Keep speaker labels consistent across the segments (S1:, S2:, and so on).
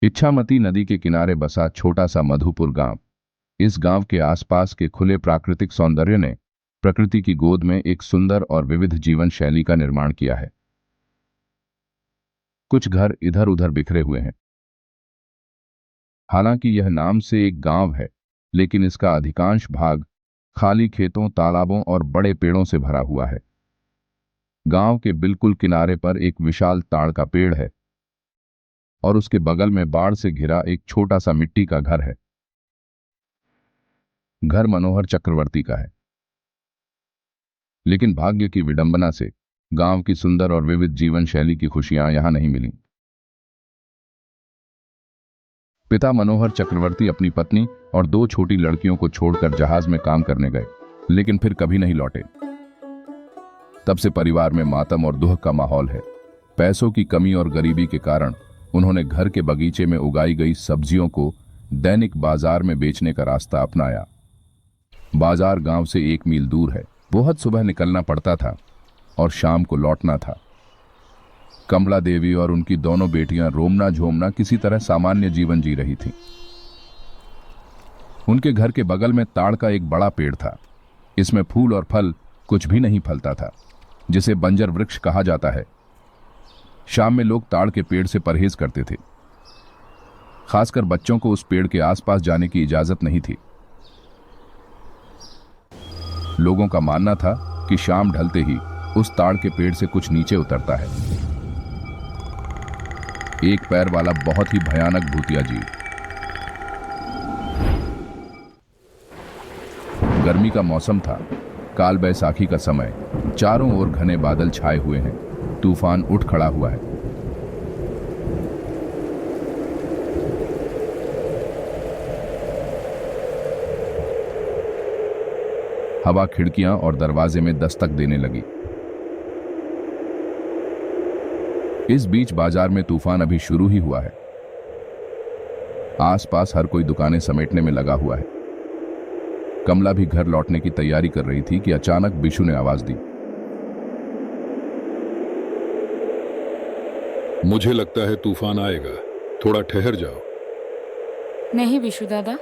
S1: इच्छामती नदी के किनारे बसा छोटा सा मधुपुर गांव। इस गांव के आसपास के खुले प्राकृतिक सौंदर्य ने प्रकृति की गोद में एक सुंदर और विविध जीवन शैली का निर्माण किया है। कुछ घर इधर उधर बिखरे हुए हैं। हालांकि यह नाम से एक गांव है, लेकिन इसका अधिकांश भाग खाली खेतों, तालाबों और बड़े पेड़ों से भरा हुआ है। गांव के बिल्कुल किनारे पर एक विशाल ताड़ का पेड़ है और उसके बगल में बाढ़ से घिरा एक छोटा सा मिट्टी का घर है। घर मनोहर चक्रवर्ती का है, लेकिन भाग्य की विडंबना से गांव की सुंदर और विविध जीवन शैली की खुशियां यहां नहीं मिली। पिता मनोहर चक्रवर्ती अपनी पत्नी और 2 छोटी लड़कियों को छोड़कर जहाज में काम करने गए, लेकिन फिर कभी नहीं लौटे। तब से परिवार में मातम और दुख का माहौल है। पैसों की कमी और गरीबी के कारण उन्होंने घर के बगीचे में उगाई गई सब्जियों को दैनिक बाजार में बेचने का रास्ता अपनाया। बाजार गांव से 1 मील दूर है। बहुत सुबह निकलना पड़ता था और शाम को लौटना था। कमला देवी और उनकी दोनों बेटियां रोमना झोमना किसी तरह सामान्य जीवन जी रही थीं। उनके घर के बगल में ताड़ का एक बड़ा पेड़ था। इसमें फूल और फल कुछ भी नहीं फलता था, जिसे बंजर वृक्ष कहा जाता है। शाम में लोग ताड़ के पेड़ से परहेज करते थे। खासकर बच्चों को उस पेड़ के आसपास जाने की इजाजत नहीं थी। लोगों का मानना था कि शाम ढलते ही उस ताड़ के पेड़ से कुछ नीचे उतरता है, एक पैर वाला बहुत ही भयानक भूतिया जीव। गर्मी का मौसम था, काल बैसाखी का समय। चारों ओर घने बादल छाए हुए हैं। तूफान उठ खड़ा हुआ है। हवा खिड़कियां और दरवाजे में दस्तक देने लगी। इस बीच बाजार में तूफान अभी शुरू ही हुआ है। आसपास हर कोई दुकानें समेटने में लगा हुआ है। कमला भी घर लौटने की तैयारी कर रही थी कि अचानक बिशु ने आवाज दी।
S2: मुझे लगता है तूफान आएगा, थोड़ा ठहर जाओ।
S3: नहीं विशु दादा,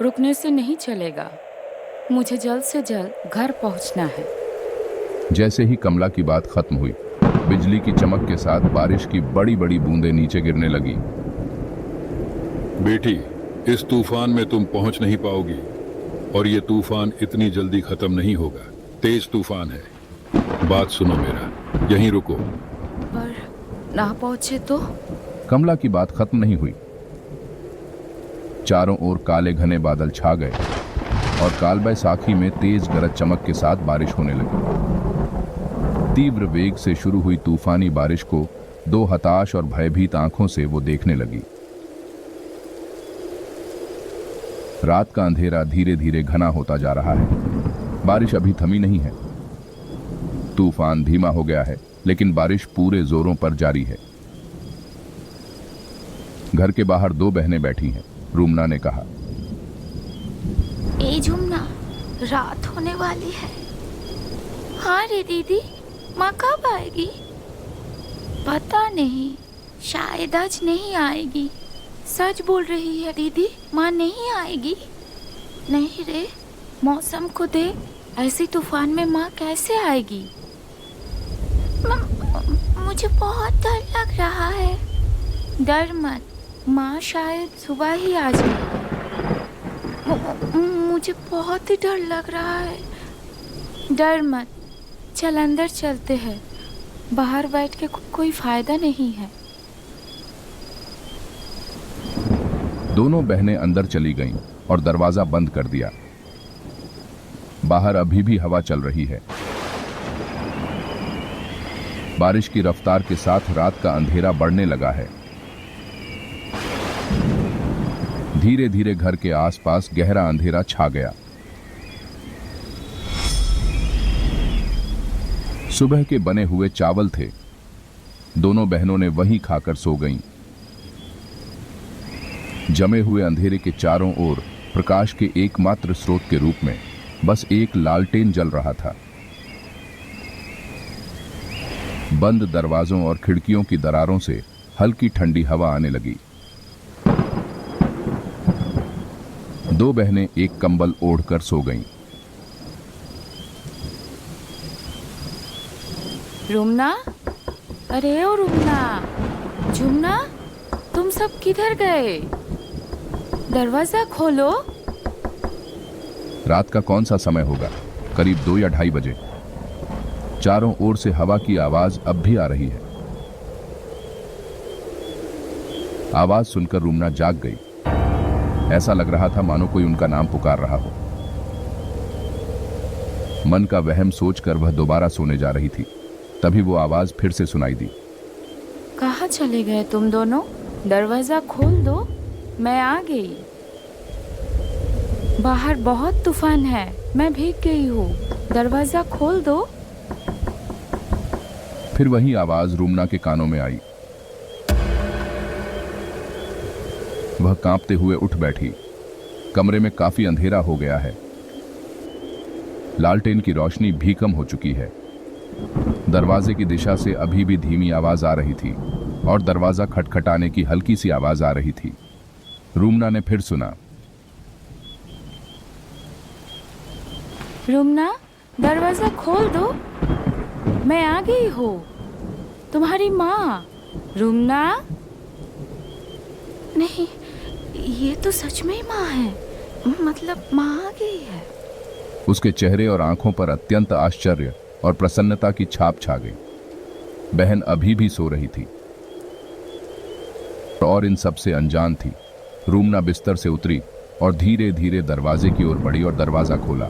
S3: रुकने से नहीं चलेगा। मुझे जल्द से जल्द घर पहुंचना है।
S1: जैसे ही कमला की बात खत्म हुई, बिजली की चमक के साथ बारिश की बड़ी बड़ी बूंदें नीचे गिरने लगी।
S2: बेटी, इस तूफान में तुम पहुंच नहीं पाओगी और ये तूफान इतनी जल्दी खत्म नहीं होगा। तेज तूफान है। बात सुनो मेरा, यहीं रुको।
S3: पर ना पहुंचे तो?
S1: कमला की बात खत्म नहीं हुई। चारों ओर काले घने बादल छा गए और काल बैसाखी में तेज गरज चमक के साथ बारिश होने लगी। तीव्र वेग से शुरू हुई तूफानी बारिश को 2 हताश और भयभीत आंखों से वो देखने लगी। रात का अंधेरा धीरे धीरे घना होता जा रहा है। बारिश अभी थमी नहीं है। तूफान धीमा हो गया है, लेकिन बारिश पूरे जोरों पर जारी है। घर के बाहर 2 बहनें बैठी हैं। रूमना ने कहा,
S4: ए झुमना, रात होने वाली है। हाँ रे दीदी, माँ कब आएगी? पता नहीं, शायद आज नहीं आएगी। सच बोल रही है दीदी, माँ नहीं आएगी। नहीं रे, मौसम को देख, ऐसी तूफान में माँ कैसे आएगी? मुझे बहुत डर लग रहा है। डर मत, माँ शायद सुबह ही आ जाए। मुझे बहुत ही डर लग रहा है। डर मत, चल अंदर चलते हैं। बाहर बैठ के कोई फायदा नहीं है।
S1: दोनों बहनें अंदर चली गईं और दरवाजा बंद कर दिया। बाहर अभी भी हवा चल रही है। बारिश की रफ्तार के साथ रात का अंधेरा बढ़ने लगा है। धीरे धीरे घर के आसपास गहरा अंधेरा छा गया। सुबह के बने हुए चावल थे। दोनों बहनों ने वहीं खाकर सो गईं। जमे हुए अंधेरे के चारों ओर प्रकाश के एकमात्र स्रोत के रूप में बस एक लालटेन जल रहा था। बंद दरवाजों और खिड़कियों की दरारों से हल्की ठंडी हवा आने लगी। दो बहनें एक कंबल ओढ़कर सो गईं।
S3: रुमना, अरे ओ रुमना, झुमना, तुम सब किधर गए? दरवाजा खोलो।
S1: रात का कौन सा समय होगा? करीब 2 या 2:30 बजे। चारों ओर से हवा की आवाज अब भी आ रही है। आवाज सुनकर रुमना जाग गई। ऐसा लग रहा था मानो कोई उनका नाम पुकार रहा हो। मन का वहम सोचकर वह दोबारा सोने जा रही थी, तभी वो आवाज फिर से सुनाई दी।
S3: कहाँ चले गए तुम दोनों? दरवाजा खोल दो, मैं आ गई। बाहर बहुत तूफान है, मैं भीग गई हूँ, दरवाजा खोल दो।
S1: फिर वही आवाज रुमना के कानों में आई। वह कांपते हुए उठ बैठी। कमरे में काफी अंधेरा हो गया है। लालटेन की रोशनी भी कम हो चुकी है। दरवाजे की दिशा से अभी भी धीमी आवाज आ रही थी और दरवाजा खटखटाने की हल्की सी आवाज आ रही थी। रुमना ने फिर सुना,
S3: रुमना, दरवाजा खोल दो, मैं आ गई हूँ, तुम्हारी माँ। रुमना,
S4: नहीं, ये तो सच में ही माँ है, मतलब माँ आ गई है।
S1: उसके चेहरे और आंखों पर अत्यंत आश्चर्य और प्रसन्नता की छाप छा गई। बहन अभी भी सो रही थी और इन सब से अनजान थी। रुमना बिस्तर से उतरी और धीरे धीरे दरवाजे की ओर बढ़ी और दरवाजा खोला।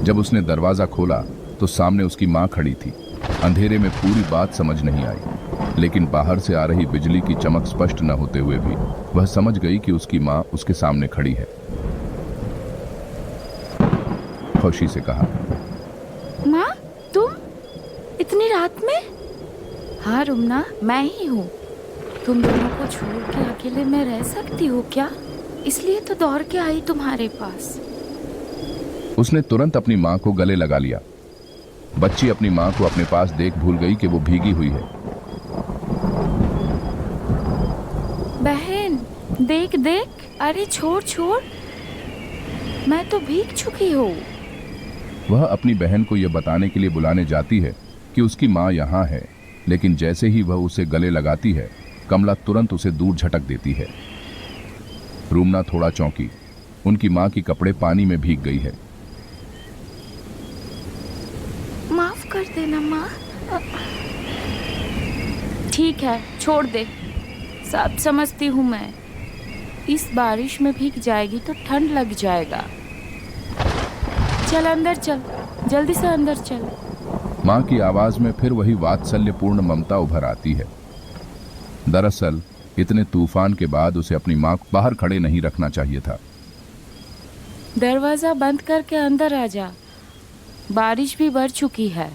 S1: जब उसने दरवाजा खोला तो सामने उसकी माँ खड़ी थी। अंधेरे में पूरी बात समझ नहीं आई, लेकिन बाहर से आ रही बिजली की चमक स्पष्ट न होते हुए भी वह समझ गई कि उसकी माँ उसके सामने खड़ी है। खुशी से कहा,
S3: माँ, तुम इतनी रात में? हाँ रुमना, मैं ही हूँ। तुम दोनों को छोड़ के अकेले मैं रह सकती हूँ क्या? इसलिए तो दौड़ के आई तुम्हारे पास।
S1: उसने तुरंत अपनी माँ को गले लगा लिया। बच्ची अपनी माँ को अपने पास देख भूल गई कि वो भीगी हुई है।
S3: बहन, देख देख, अरे छोड़ छोड़, मैं तो भीग चुकी हूँ।
S1: वह अपनी बहन को यह बताने के लिए बुलाने जाती है कि उसकी माँ यहाँ है, लेकिन जैसे ही वह उसे गले लगाती है, कमला तुरंत उसे दूर झटक देती है। रुमना थोड़ा चौंकी। उनकी माँ की कपड़े पानी में भीग गई है।
S4: माफ कर देना माँ।
S3: ठीक है, छोड़ दे, सब समझती हूँ मैं। इस बारिश में भीग जाएगी तो ठंड लग जाएगा। चल अंदर चल, जल्दी से अंदर चल।
S1: माँ की आवाज में फिर वही वात्सल्यपूर्ण ममता उभर आती है। दरअसल इतने तूफान के बाद उसे अपनी माँ को बाहर खड़े नहीं रखना चाहिए था।
S3: दरवाजा बंद करके अंदर आ जा, बारिश भी बढ़ चुकी है।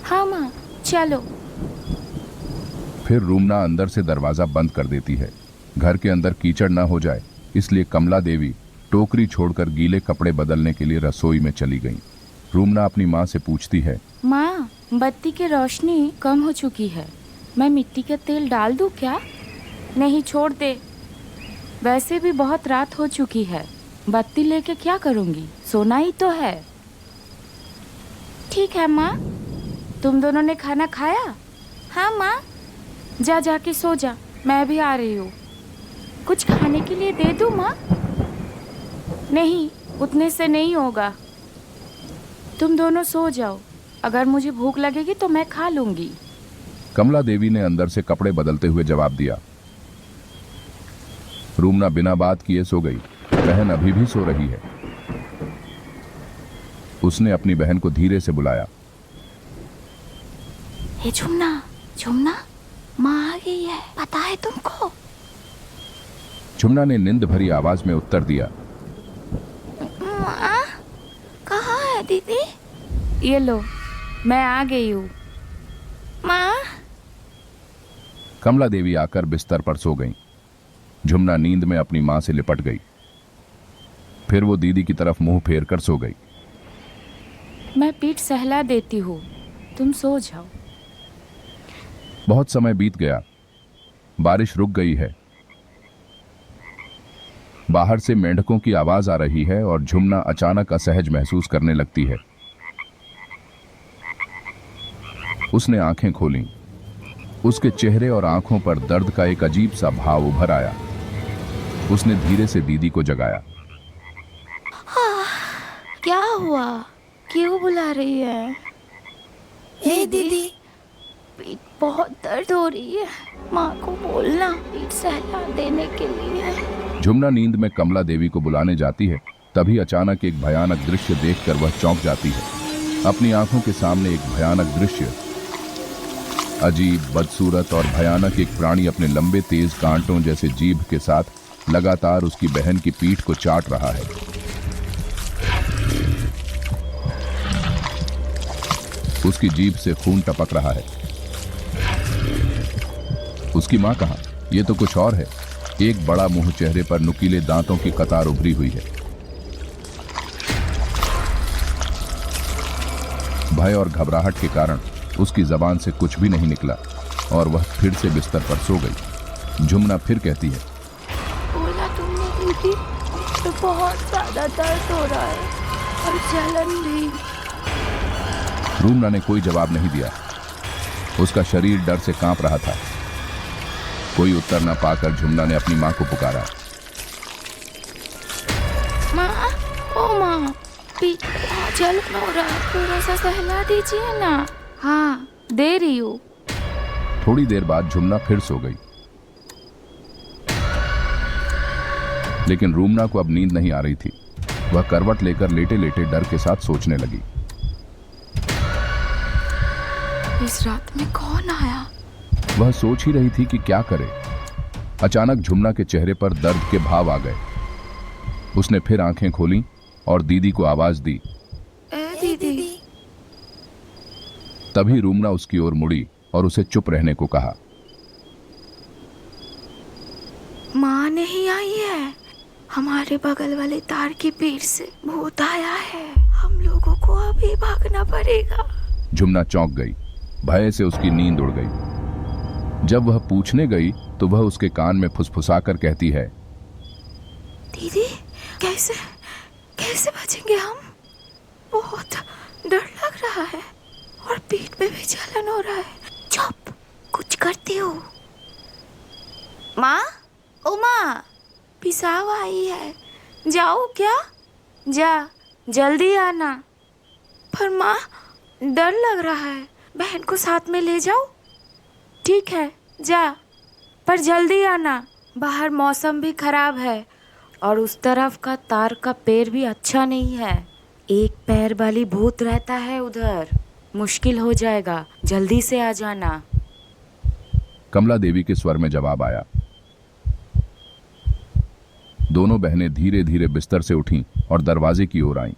S3: हाँ माँ, चलो।
S1: फिर रुमना अंदर से दरवाजा बंद कर देती है। घर के अंदर कीचड़ न हो जाए, इसलिए कमला देवी टोकरी छोड़कर गीले कपड़े बदलने के लिए रसोई में चली गईं। रुमना अपनी माँ से पूछती है,
S3: माँ, बत्ती की रोशनी कम हो चुकी है, मैं मिट्टी का तेल डाल दूँ क्या? नहीं, छोड़ दे, वैसे भी बहुत रात हो चुकी है, बत्ती लेके क्या करूँगी, सोना ही तो है। ठीक है माँ। तुम दोनों ने खाना खाया? हाँ माँ। जा जाके सो जा, मैं भी आ रही हूँ। कुछ खाने के लिए दे दूँ माँ? नहीं, उतने से नहीं होगा, तुम दोनों सो जाओ, अगर मुझे भूख लगेगी तो मैं खा लूंगी।
S1: कमला देवी ने अंदर से कपड़े बदलते हुए जवाब दिया। रुमना बिना बात किए सो गई। बहन अभी भी सो रही है। उसने अपनी बहन को धीरे से बुलाया।
S4: हे झुमना, झुमना, माँ आ गई है, पता है तुमको?
S1: झुमना ने नींद भरी आवाज में उत्तर दिया।
S4: माँ, कहाँ है दीदी?
S3: ये लो, मैं आ गई हूँ।
S4: माँ।
S1: कमला देवी आकर बिस्तर पर सो गईं। झुमना नींद में अपनी मां से लिपट गई। फिर वो दीदी की तरफ मुंह फेर कर सो गई।
S3: मैं पीठ सहला देती हूँ, तुम सो जाओ।
S1: बहुत समय बीत गया। बारिश रुक गई है। बाहर से मेंढकों की आवाज आ रही है और झुमना अचानक असहज महसूस करने लगती है। उसने आंखें खोलीं। उसके चेहरे और आंखों पर दर्द का एक अजीब सा भाव उभर आया। उसने धीरे से दीदी को जगाया।
S4: क्या हुआ? क्यों बुला रही है? हे दीदी, पीठ बहुत दर्द हो रही है। माँ को बोलना पीठ सहला देने के लिए।
S1: झुमना नींद में कमला देवी को बुलाने जाती है। तभी अचानक एक भयानक दृश्य देखकर वह चौंक जाती है। अपनी आंखों के सामने एक भयानक दृश्य, अजीब, बदसूरत और भयानक एक प्राणी अपने लंबे तेज कांटों जैसे जीभ के साथ लगातार उसकी बहन की पीठ को चाट रहा है। उसकी जीभ से खून टपक रहा है। उसकी मां कहाँ? ये तो कुछ और है। एक बड़ा मुंह, चेहरे पर नुकीले दांतों की कतार उभरी हुई है। भय और घबराहट के कारण उसकी जबान से कुछ भी नहीं निकला और वह फिर से बिस्तर पर सो गई। झुमना फिर कहती है,
S4: बोला तुमने दीदी, तो बहुत ज्यादा दर्द हो रहा है और जलन भी।
S1: रूमना ने कोई जवाब नहीं दिया। उसका शरीर डर से कांप रहा था। कोई उत्तर न पाकर झुमना ने अपनी मां को पुकारा।
S4: माँ, ओ माँ, पीठ बहुत जलन हो रहा है, थोड़ा सा सहला दीजिए ना।
S3: हाँ, दे रही हूँ।
S1: थोड़ी देर बाद झुमना फिर सो गई। लेकिन रूमना को अब नींद नहीं आ रही थी। वह करवट लेकर लेटे लेटे डर के साथ सोचने लगी।
S3: इस रात में कौन आया?
S1: वह सोच ही रही थी कि क्या करे। अचानक झुमना के चेहरे पर दर्द के भाव आ गए। उसने फिर आंखें खोलीं और दीदी को आवाज दी।
S4: दीदी।
S1: तभी रूमना उसकी ओर मुड़ी और उसे चुप रहने को कहा।
S4: माँ नहीं आई है। हमारे बगल वाले तार की पीठ से भूत आया है। हम लोगों को अभी भागना पड़ेगा।
S1: झुमना चौंक गई। भय से उसकी नींद उड़ गई। जब वह पूछने गई तो वह उसके कान में फुसफुसाकर कहती है,
S4: दीदी, कैसे कैसे बचेंगे हम? बहुत डर लग रहा है और पीठ में भी जलन हो रहा है। चुप, कुछ करती हो।
S3: माँ, ओ माँ,
S4: पिसाव आई है।
S3: जाओ क्या? जा, जल्दी आना।
S4: पर माँ,
S3: डर लग रहा है।
S4: बहन को साथ में ले जाओ।
S3: ठीक है, जा, पर जल्दी आना। बाहर मौसम भी खराब है और उस तरफ का तार का पेड़ भी अच्छा नहीं है। एक पैर वाली भूत रहता है उधर। मुश्किल हो जाएगा, जल्दी से आ जाना।
S1: कमला देवी के स्वर में जवाब आया। दोनों बहनें धीरे धीरे बिस्तर से उठीं और दरवाजे की ओर आईं।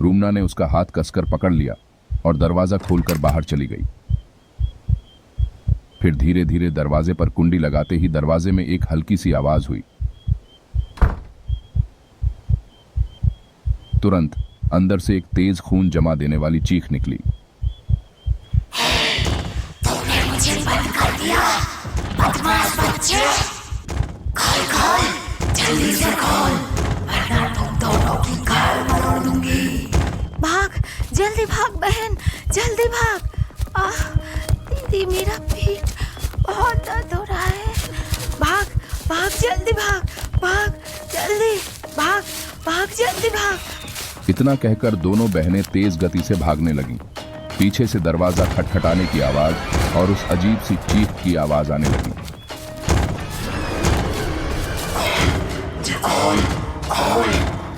S1: रूमना ने उसका हाथ कसकर पकड़ लिया और दरवाजा खोलकर बाहर चली गई। फिर धीरे धीरे दरवाजे पर कुंडी लगाते ही दरवाजे में एक हल्की सी आवाज हुई। तुरंत अंदर से एक तेज खून जमा देने वाली चीख निकली।
S4: तुमने मुझे बंद कर दिया, बदमाश बच्चे। खोल खोल, जल्दी से खोल, वरना तुम दोनों की गाल मरोड़ दूंगी। भाग, जल्दी भाग बहन, जल्दी भाग। दीदी, मेरा पीठ बहुत दर्द हो रहा है। भाग भाग, जल्दी भाग, भाग जल्दी, भाग भाग, जल्दी भाग।
S1: इतना कहकर दोनों बहनें तेज गति से भागने लगीं। पीछे से दरवाजा खटखटाने की आवाज और उस अजीब सी चीख की आवाज आने लगी।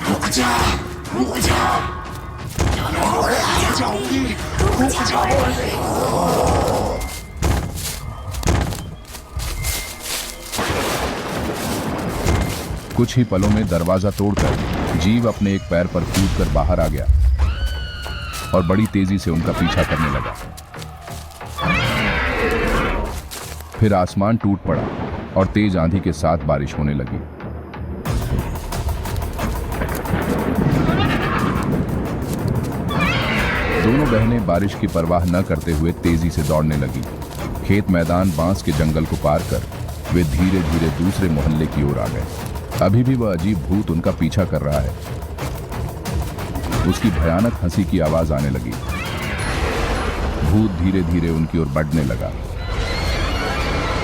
S1: रुक जा, रुक जा। कुछ ही पलों में दरवाजा तोड़कर जीव अपने एक पैर पर कूदकर बाहर आ गया और बड़ी तेजी से उनका पीछा करने लगा। फिर आसमान टूट पड़ा और तेज आंधी के साथ बारिश होने लगी। दोनों बहनें बारिश की परवाह न करते हुए तेजी से दौड़ने लगी। खेत, मैदान, बांस के जंगल को पार कर वे धीरे धीरे दूसरे मोहल्ले की ओर आ गए। अभी भी वह अजीब भूत उनका पीछा कर रहा है। उसकी भयानक हंसी की आवाज आने लगी। भूत धीरे धीरे उनकी ओर बढ़ने लगा।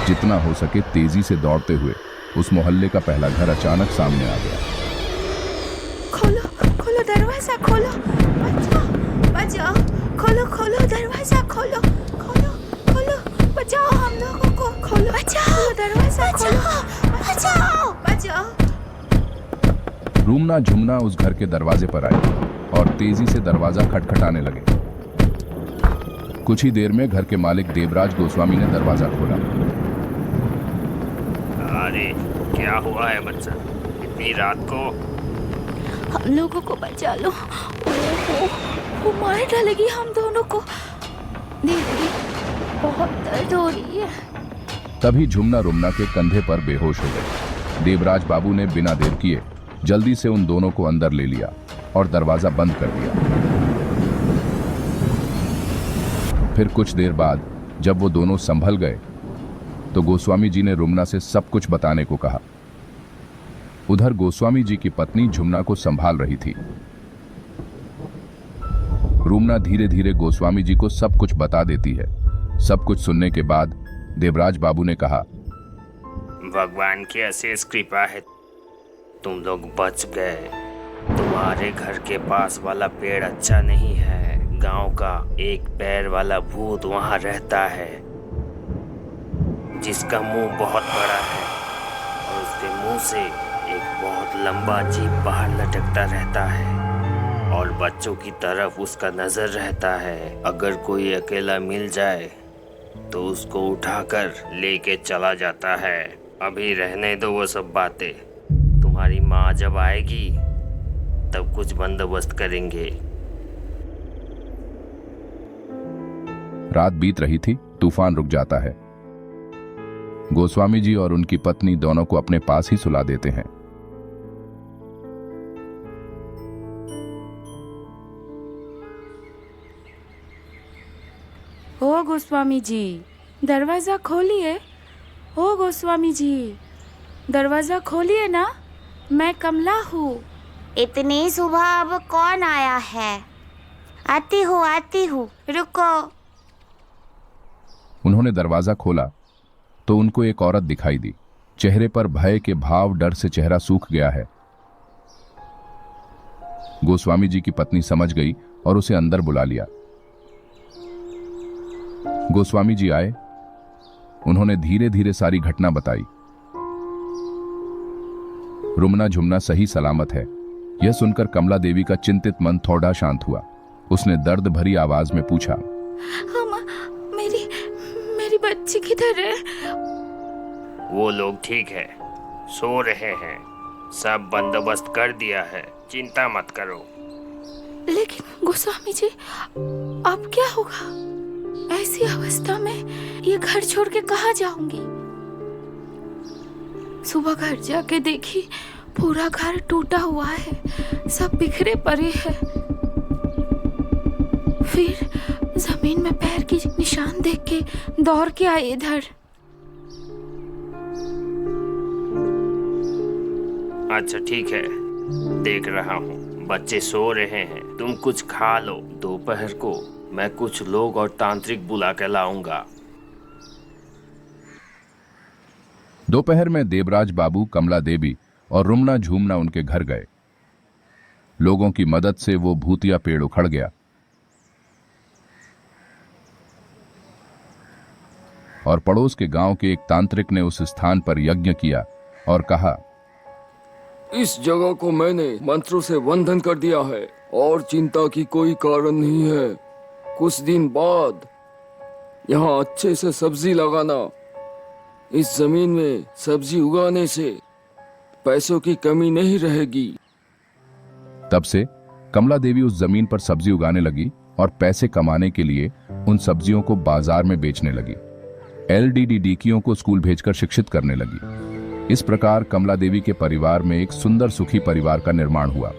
S1: जितना हो सके तेजी से दौड़ते हुए उस मोहल्ले का पहला घर अचानक सामने आ गया।
S4: खोलो खोलो दरवाजा खोलो, बचाओ बचाओ, खोलो खोलो दरवाजा खोलो, खोलो खोलो, बचाओ हम लोगों को, खोलो बचाओ दरवाजा खोलो, बचाओ बचाओ।
S1: रूमना झुमना उस घर के दरवाजे पर आई और तेजी से दरवाजा खटखटाने लगे। कुछ ही देर में घर के मालिक देवराज गोस्वामी ने दरवाजा खोला।
S5: अरे क्या हुआ है बच्चा, इतनी रात को?
S4: हम लोगों को बचा लो, वो मार डालेगी हम दोनों को। दीदी बहुत दर्द हो रही है।
S1: तभी झुमना रुमना के कंधे पर बेहोश हो गए। देवराज बाबू ने बिना देर किए जल्दी से उन दोनों को अंदर ले लिया और दरवाजा बंद कर दिया। फिर कुछ देर बाद जब वो दोनों संभल गए तो गोस्वामी जी ने रुमना से सब कुछ बताने को कहा। उधर गोस्वामी जी की पत्नी झुमना को संभाल रही थी। रुमना धीरे धीरे गोस्वामी जी को सब कुछ बता देती है। सब कुछ सुनने के बाद देवराज बाबू ने कहा,
S5: भगवान की अशेष कृपा है, तुम लोग बच गए। तुम्हारे घर के पास वाला पेड़ अच्छा नहीं है। गांव का एक पैर वाला भूत वहां रहता है, जिसका मुंह बहुत बड़ा है और उसके मुंह से एक बहुत लंबा जीभ बाहर लटकता रहता है और बच्चों की तरफ उसका नजर रहता है। अगर कोई अकेला मिल जाए तो उसको उठाकर लेके चला जाता है। अभी रहने दो वो सब बातें, तुम्हारी माँ जब आएगी तब कुछ बंदोबस्त करेंगे।
S1: रात बीत रही थी। तूफान रुक जाता है। गोस्वामी जी और उनकी पत्नी दोनों को अपने पास ही सुला देते हैं।
S3: ओ गोस्वामी जी, दरवाजा खोलिए। ओ गोस्वामी जी, दरवाजा खोलिए ना, मैं कमला हूँ।
S4: इतनी सुबह अब कौन आया है? आती हूँ, रुको।
S1: उन्होंने दरवाजा खोला तो उनको एक औरत दिखाई दी। चेहरे पर भय के भाव, डर से चेहरा सूख गया है। गोस्वामी जी की पत्नी समझ गई और उसे अंदर बुला लिया। गोस्वामी जी आए। उन्होंने धीरे धीरे सारी घटना बताई। रुमना झुमना सही सलामत है, यह सुनकर कमला देवी का चिंतित मन थोड़ा शांत हुआ। उसने दर्द भरी आवाज में पूछा,
S4: मेरी बच्ची किधर है?
S5: वो लोग ठीक है, सो रहे हैं। सब बंदोबस्त कर दिया है, चिंता मत करो।
S4: लेकिन गोस्वामी जी, अब क्या होगा? ऐसी अवस्था में ये घर छोड़ के कहाँ जाऊंगी? सुबह घर जाके देखी, पूरा घर टूटा हुआ है, सब बिखरे पड़े हैं। फिर जमीन में पैर की निशान देख के दौड़ के आए इधर।
S5: अच्छा ठीक है, देख रहा हूँ बच्चे सो रहे हैं, तुम कुछ खा लो। दोपहर को मैं कुछ लोग और तांत्रिक बुला के लाऊंगा।
S1: दोपहर में देवराज बाबू, कमला देवी और रुमना झूमना उनके घर गए। लोगों की मदद से वो भूतिया पेड़ उखड़ गया और पड़ोस के गांव के एक तांत्रिक ने उस स्थान पर यज्ञ किया और कहा,
S6: इस जगह को मैंने मंत्रों से बंधन कर दिया है और चिंता की कोई कारण नहीं है। कुछ दिन बाद यहाँ अच्छे से सब्जी लगाना। इस जमीन में सब्जी उगाने से पैसों की कमी नहीं रहेगी।
S1: तब से कमला देवी उस जमीन पर सब्जी उगाने लगी और पैसे कमाने के लिए उन सब्जियों को बाजार में बेचने लगी। LDDDकियों को स्कूल भेजकर शिक्षित करने लगी। इस प्रकार कमला देवी के परिवार में एक सुंदर सुखी परिवार का निर्माण हुआ।